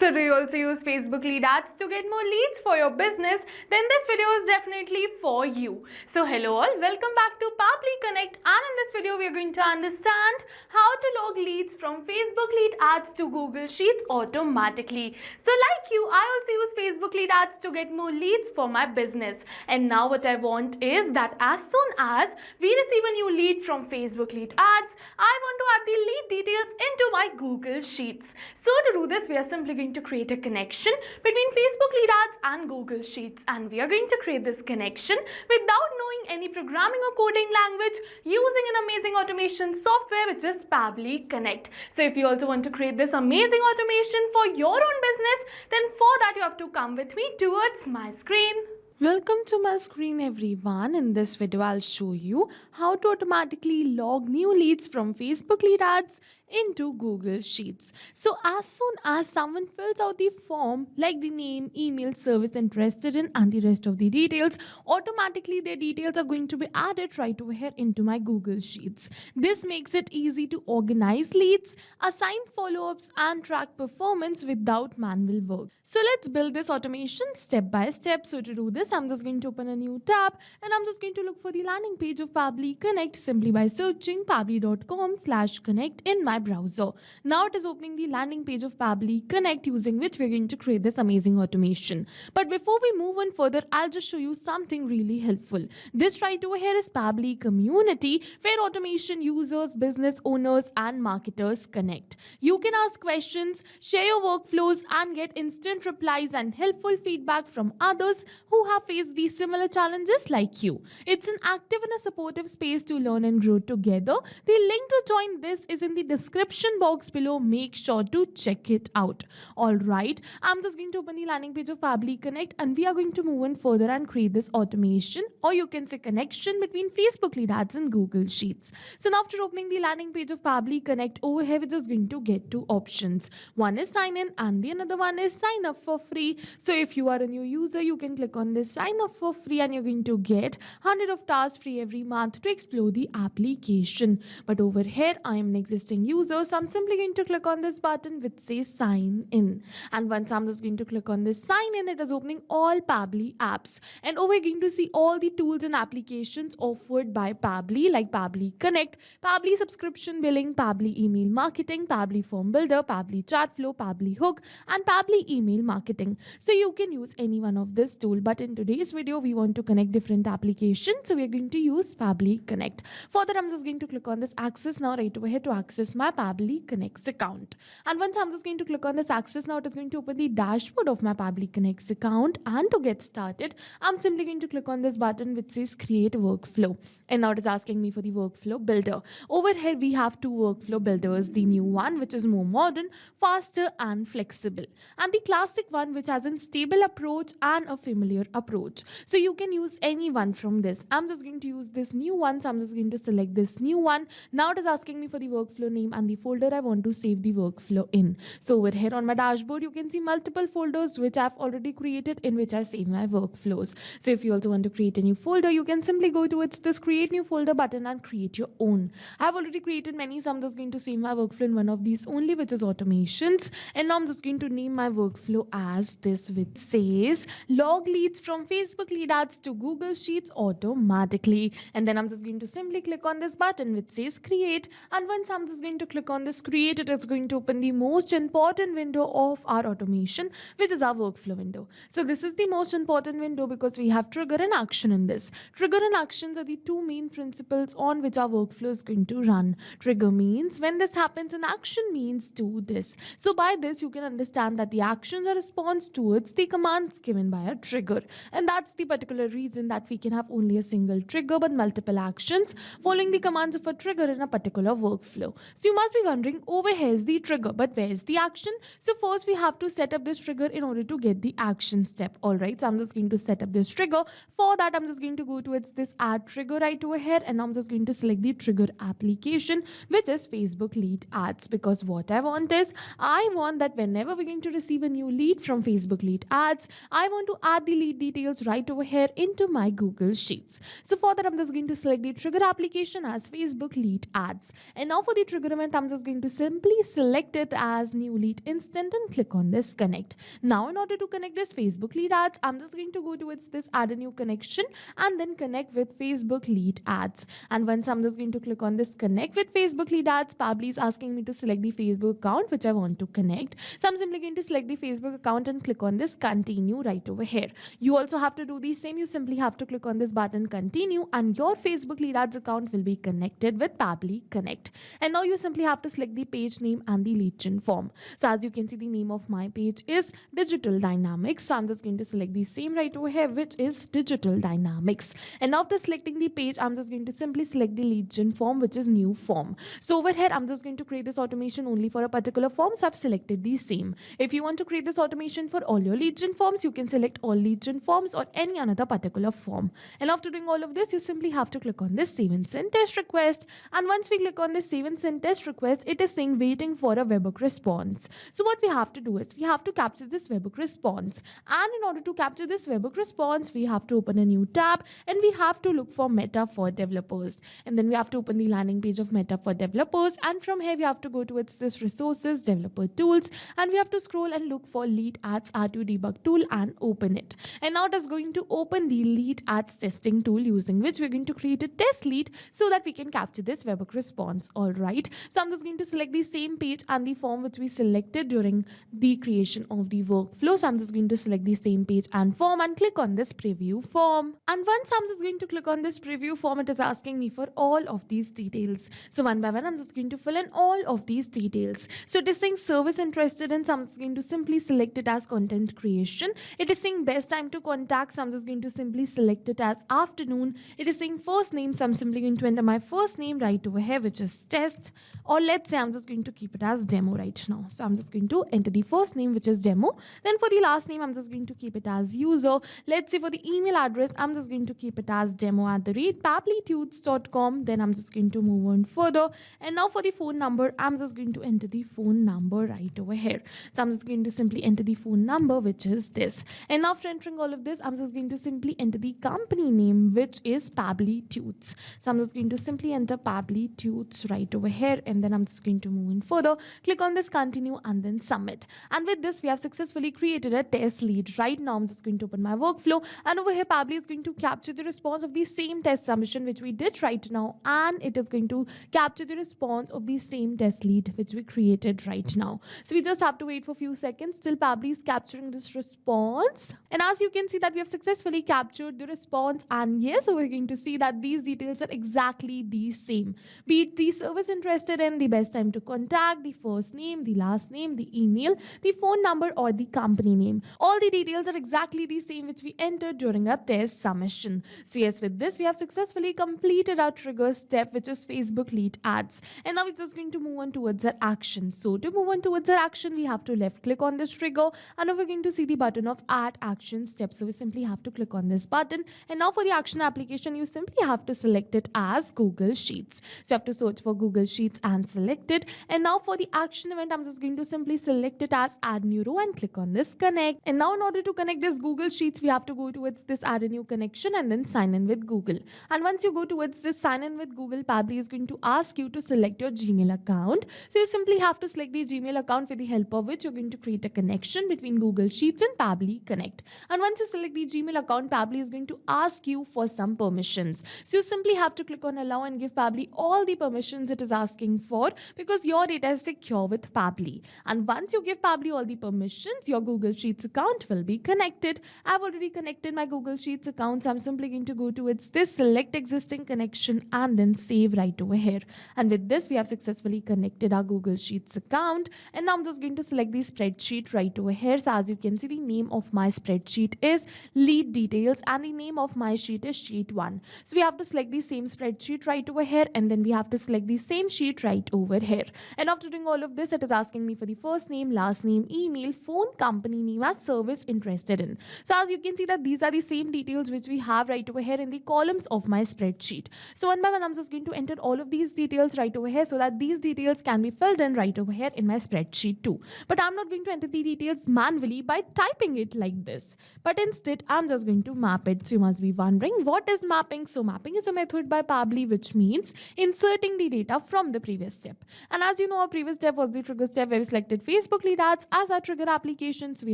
So do you also use Facebook lead ads to get more leads for your business? Then this video is definitely for you. So hello all, welcome back to Pabbly Connect, and in this video we are going to understand how to log leads from Facebook lead ads to Google Sheets automatically. So like you, I also use Facebook lead ads to get more leads for my business. And now what I want is that as soon as we receive a new lead from Facebook lead ads, I want to add the lead details into my Google Sheets. So to do this, we are simply going to create a connection between Facebook lead ads and Google Sheets, and we are going to create this connection without knowing any programming or coding language using an amazing automation software which is Pabbly Connect. So if you also want to create this amazing automation for your own business, then for that you have to come with me towards my screen. Welcome to my screen everyone. In this video I'll show you how to automatically log new leads from Facebook lead ads into Google Sheets. So as soon as someone fills out the form like the name, email, service interested in and the rest of the details, automatically their details are going to be added right over here into my Google Sheets. This makes it easy to organize leads, assign follow-ups and track performance without manual work. So let's build this automation step by step. So to do this, I'm just going to open a new tab and I'm just going to look for the landing page of Pabbly Connect simply by searching pabbly.com/connect in my browser. Now it is opening the landing page of Pabbly Connect, using which we're going to create this amazing automation. But before we move on further, I'll just show you something really helpful. This right over here is Pabbly Community, where automation users, business owners and marketers connect. You can ask questions, share your workflows and get instant replies and helpful feedback from others who have faced these similar challenges like you. It's an active and a supportive space to learn and grow together. The link to join this is in the description box below. Make sure to check it out. Alright, I'm just going to open the landing page of Pabbly Connect and we are going to move on further and create this automation, or you can say connection, between Facebook lead ads and Google Sheets. So now after opening the landing page of Pabbly Connect, over here we're just going to get two options. One is sign in and the another one is sign up for free. So if you are a new user, you can click on this sign up for free and you're going to get 100 of tasks free every month to explore the application. But over here I am an existing user, so I'm simply going to click on this button which says sign in, and once I'm just going to click on this sign in, it is opening all Pabbly apps, and over here you're going to see all the tools and applications offered by Pabbly, like Pabbly Connect, Pabbly subscription billing, Pabbly email marketing, Pabbly form builder, Pabbly chat flow, Pabbly hook and Pabbly email marketing. So you can use any one of this tool, but in today's video we want to connect different applications, so we are going to use Pabbly Connect. Further, I'm just going to click on this access now right over here to access my Pabbly Connect account, and once I'm just going to click on this access now, it is going to open the dashboard of my Pabbly Connect account. And to get started, I'm simply going to click on this button which says create workflow, and now it is asking me for the workflow builder. Over here we have two workflow builders, the new one which is more modern, faster and flexible, and the classic one which has a stable approach and a familiar approach. So you can use any one from this. I'm just going to use this new one, so I'm just going to select this new one. Now it is asking me for the workflow name and the folder I want to save the workflow in. So over here on my dashboard you can see multiple folders which I've already created, in which I save my workflows. So if you also want to create a new folder, you can simply go towards this create new folder button and create your own. I've already created many, so I'm just going to save my workflow in one of these only, which is automations, and now I'm just going to name my workflow as this, which says log leads from Facebook lead ads to Google Sheets automatically. And then I'm just going to simply click on this button which says create, and once I'm just going to click on this create, it is going to open the most important window of our automation, which is our workflow window. So this is the most important window because we have trigger and action in this. Trigger and actions are the two main principles on which our workflow is going to run. Trigger means when this happens, and action means do this. So by this you can understand that the action is a response towards the commands given by a trigger, and that's the particular reason that we can have only a single trigger but multiple actions following the commands of a trigger in a particular workflow. So you must be wondering, over here is the trigger, but where is the action? So first we have to set up this trigger in order to get the action step. Alright, so I'm just going to set up this trigger. For that I'm just going to go towards this add trigger right over here, and I'm just going to select the trigger application which is Facebook lead ads, because what I want is, I want that whenever we're going to receive a new lead from Facebook lead ads, I want to add the lead details right over here into my Google Sheets. So for that I'm just going to select the trigger application as Facebook lead ads, and now for the trigger I'm event, I'm just going to simply select it as new lead instant and click on this connect. Now in order to connect this Facebook lead ads, I'm just going to go towards this add a new connection and then connect with Facebook lead ads. And once I'm just going to click on this connect with Facebook lead ads, Pabbly is asking me to select the Facebook account which I want to connect. So I'm simply going to select the Facebook account and click on this continue right over here. You also have to do the same. You simply have to click on this button continue and your Facebook lead ads account will be connected with Pabbly Connect. And now you simply have to select the page name and the lead gen form. So as you can see, the name of my page is Digital Dynamics. So I'm just going to select the same right over here, which is Digital Dynamics. And after selecting the page, I'm just going to simply select the lead gen form, which is new form. So over here, I'm just going to create this automation only for a particular form. So I've selected the same. If you want to create this automation for all your lead gen forms, you can select all lead gen forms or any another particular form. And after doing all of this, you simply have to click on this save and send test request. And once we click on this save and send test request, it is saying waiting for a webhook response. So what we have to do is we have to capture this webhook response. And in order to capture this webhook response, we have to open a new tab and we have to look for Meta for developers. And then we have to open the landing page of Meta for developers. And from here, we have to go towards this resources, developer tools, and we have to scroll and look for lead ads R2 debug tool and open it. And now it is going to open the lead ads testing tool using which we're going to create a test lead so that we can capture this webhook response. All right. So I'm just going to select the same page and the form which we selected during the creation of the workflow. So I'm just going to select the same page and form and click on this preview form. And once I'm just going to click on this preview form, it is asking me for all of these details. So one by one, I'm just going to fill in all of these details. So it is saying service interested in, so I'm just going to simply select it as content creation. It is saying best time to contact, so I'm just going to simply select it as afternoon. It is saying first name, so I'm simply going to enter my first name right over here, which is test, or let's say I'm just going to keep it as demo right now. So I'm just going to enter the first name, which is demo. Then for the last name, I'm just going to keep it as user. Let's say for the email address, I'm just going to keep it as demo@pabblytudes.com. Then I'm just going to move on further. And now for the phone number, I'm just going to enter the phone number right over here. So I'm just going to simply enter the phone number, which is this. And after entering all of this, I'm just going to simply enter the company name, which is Pabbly Tudes. So I'm just going to simply enter Pabbly Tudes right over here. And then I'm just going to move in further, click on this continue and then submit. And with this, we have successfully created a test lead. Right now, I'm just going to open my workflow. And over here, Pabbly is going to capture the response of the same test submission, which we did right now. And it is going to capture the response of the same test lead, which we created right now. So we just have to wait for a few seconds till Pabbly is capturing this response. And as you can see that we have successfully captured the response. And yes, we're going to see that these details are exactly the same. Be it the service interested in, the best time to contact, the first name, the last name, the email, the phone number, or the company name. All the details are exactly the same which we entered during our test submission. So yes, with this, we have successfully completed our trigger step, which is Facebook lead ads. And now we're just going to move on towards our action. So to move on towards our action, we have to left click on this trigger and now we're going to see the button of add action step. So we simply have to click on this button. And now for the action application, you simply have to select it as Google Sheets. So you have to search for Google Sheets and select it. And now for the action event, I'm just going to simply select it as add new row and click on this connect. And now in order to connect this Google Sheets, we have to go towards this add a new connection and then sign in with Google. And once you go towards this sign in with Google, Pabbly is going to ask you to select your Gmail account. So you simply have to select the Gmail account with the help of which you're going to create a connection between Google Sheets and Pabbly Connect. And once you select the Gmail account, Pabbly is going to ask you for some permissions. So you simply have to click on allow and give Pabbly all the permissions it is asking for because your data is secure with Pabbly. And once you give Pabbly all the permissions, your Google Sheets account will be connected. I've already connected my Google Sheets account, so I'm simply going to go towards this select existing connection and then save right over here. And with this, we have successfully connected our Google Sheets account. And now I'm just going to select the spreadsheet right over here. So as you can see, the name of my spreadsheet is lead details and the name of my sheet is sheet 1. So we have to select the same spreadsheet right over here and then we have to select the same sheet right over here. And after doing all of this, it is asking me for the first name, last name, email, phone, company name as service interested in. So as you can see that these are the same details which we have right over here in the columns of my spreadsheet. So one by one, I'm just going to enter all of these details right over here so that these details can be filled in right over here in my spreadsheet too. But I'm not going to enter the details manually by typing it like this. But instead, I'm just going to map it. So you must be wondering, what is mapping? So mapping is a method by Pabbly which means inserting the data from the previous step. And as you know, our previous step was the trigger step where we selected Facebook lead ads as our trigger application. So we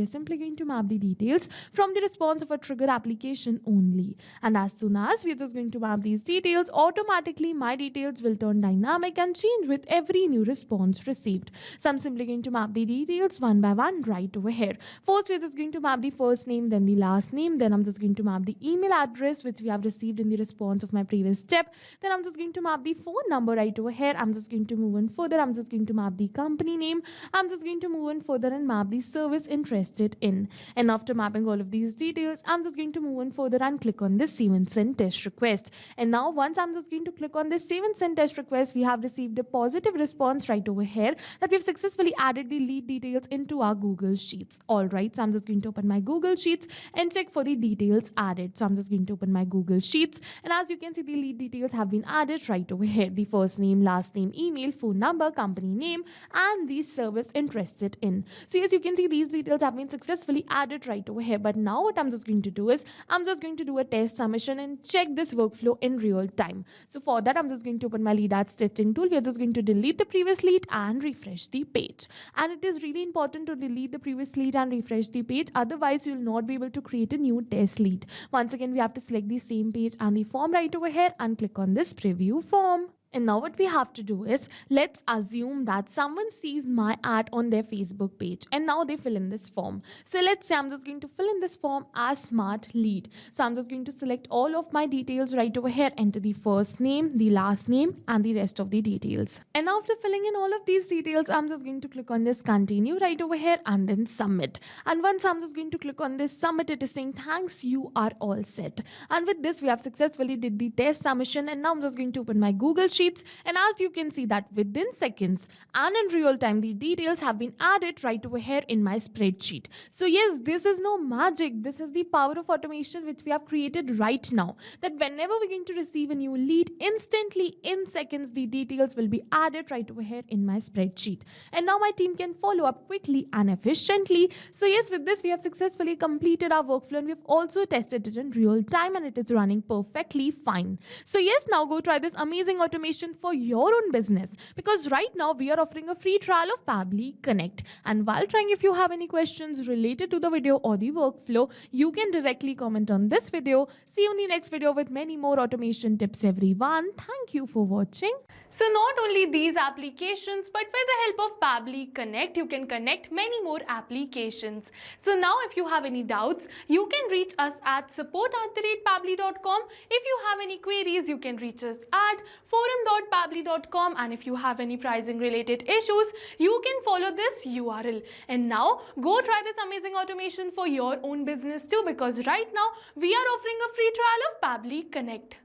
are simply going to map the details from the response of a trigger application only. And as soon as we are just going to map these details, automatically my details will turn dynamic and change with every new response received. So I'm simply going to map the details one by one right over here. First, we're just going to map the first name, then the last name. Then I'm just going to map the email address which we have received in the response of my previous step. Then I'm just going to map the phone number right over here. I'm just going to move on further. I'm just going to map the company name. I'm just going to move on further and map the service interested in. And after mapping all of these details, I'm just going to move on further and click on this save and send test request. And now once I'm just going to click on this save and send test request, we have received a positive response right over here that we've successfully added the lead details into our Google Sheets. All right, so I'm just going to open my Google Sheets and check for the details added. So I'm just going to open my Google Sheets, and as you can see, the lead details have been added right over here. The first name, last name, email, phone number, company name, and the service interested in. So as you can see, these details have been successfully added right over here. But now what I'm just going to do is I'm just going to do a test submission and check this workflow in real time. So for that, I'm just going to open my lead ads testing tool. We're just going to delete the previous lead and refresh the page. And it is really important to delete the previous lead and refresh the page. Otherwise, you'll not be able to create a new test lead. Once again, we have to select the same page and the form right over here and click on this preview form. And now what we have to do is, let's assume that someone sees my ad on their Facebook page and now they fill in this form. So let's say I'm just going to fill in this form as smart lead. So I'm just going to select all of my details right over here, enter the first name, the last name, and the rest of the details. And after filling in all of these details, I'm just going to click on this continue right over here and then submit. And once I'm just going to click on this submit, it is saying thanks, you are all set. And with this, we have successfully did the test submission, and now I'm just going to open my Google Sheets, and as you can see that within seconds and in real time, the details have been added right over here in my spreadsheet. So yes, this is no magic. This is the power of automation which we have created right now, that whenever we're going to receive a new lead, instantly in seconds the details will be added right over here in my spreadsheet, and now my team can follow up quickly and efficiently. So yes, with this we have successfully completed our workflow, and we've also tested it in real time, and it is running perfectly fine. So yes, now go try this amazing automation for your own business, because right now we are offering a free trial of Pabbly Connect. And while trying, if you have any questions related to the video or the workflow, you can directly comment on this video. See you in the next video with many more automation tips, everyone. Thank you for watching. So not only these applications, but with the help of Pabbly Connect, you can connect many more applications. So now if you have any doubts, you can reach us at support@pabbly.com. If you have any queries, you can reach us at forum.pabbly.com. And if you have any pricing related issues, you can follow this URL. And now go try this amazing automation for your own business too, because right now we are offering a free trial of Pabbly Connect.